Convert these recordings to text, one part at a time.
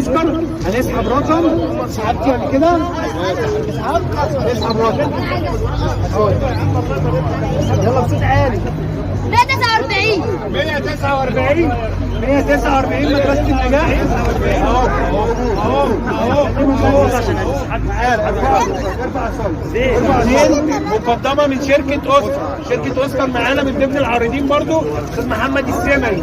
تذكر هنسحب رقم. سحبتي قبل كده؟ هنسحب رقم. يلا بصوت عالي. 149 149 مدرسة النجاح. اهو اهو اهو اهو ارفع صوتك. مقدمة من شركة اوسكار. شركة اوسكار معانا من ضمن العارضين برضو استاذ محمد السمري.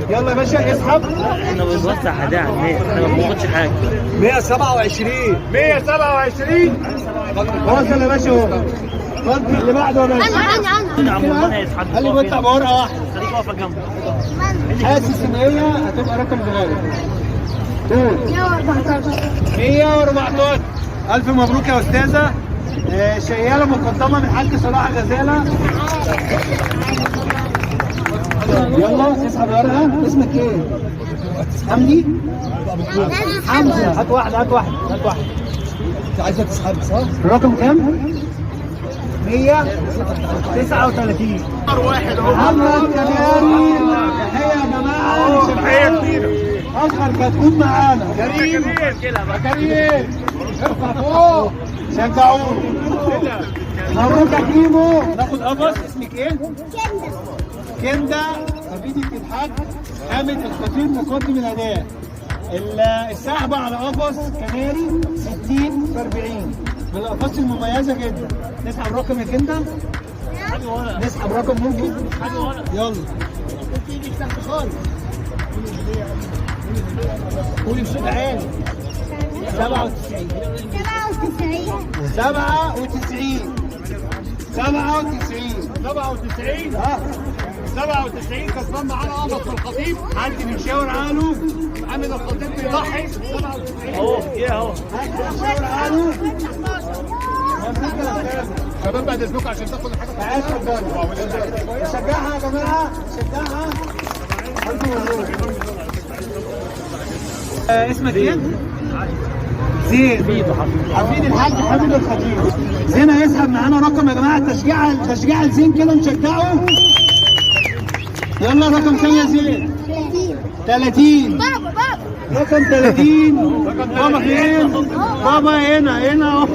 يلا يا باشا اسحب. احنا بنوزع هدايا على الناس، احنا ما بناخدش حاجة. 127 وصل يا باشا اهو. اتفضل اللي بعده يا باشا. قال لي بيطلع بورقة واحدة. خليك واقفة جنبه. حاسس ان هي هتبقى رقم صغير. قول 114. الف مبروك يا استاذه. شياله مقدمه من حاج صلاح غزاله. يلا اسحب ورقه. اسمك ايه؟ حمدي. حمزه. هات واحده. انت عايزه تسحب صح؟ الرقم كام؟ 139. محمد كناري. تحيه يا جماعه. تحيه كبيره. اصغر كتكوت معانا. كريم ارفع فوق. شجعوه. مبروك يا كيمو. ناخد قفص. اسمك ايه؟ كندا. خفيفة الحاج حامد الخطيب مقدم الهدايا. السحبة على قفص كناري 60 في 40 من القفص المميزة جدا. نسحب رقم يا كندا. نسحب رقم ممكن. يلا. قولي بصوت عالي. 97 كسبان معانا قمص الخطيب. حد بيشاور عنه. محمد الخطيب بيضحي. 97 اهو جه اهو. بيشاور عنه. شباب بعد اذنكم عشان تاخد الحاجه. تعالى اتفضلوا. شجعها يا جماعه. شجعها. اسمك ايه؟ زين. حفيد الحاج حميد الخطيب. زين هيسحب معانا رقم يا جماعه. تشجيع لزين كده نشجعه. يلا رقم كام يا زين؟ 30. رقم 30. بابا فين؟ بابا هنا اهو.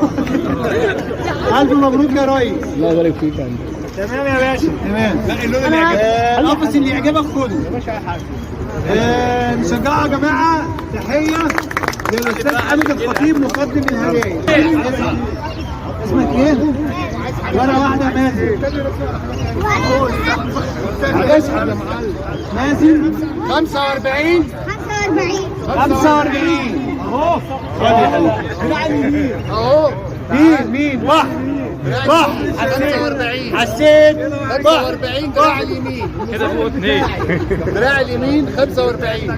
الف مبروك يا ريس. الله يبارك فيك يا عم. تمام يا باشا. تمام. لا اللون اللي يعجبك. القفص اللي يعجبك خده يا باشا. اي حاجه. نشجعها يا جماعه. تحيه للاستاذ حامد الخطيب مقدم الهدايا. اسمك ايه؟ ورقه واحده يا مازن. مازن 45 اهو. اهو. مين؟ واحد. 45 حسيت. 45 دراع اليمين كده فوق 2. دراع اليمين 45.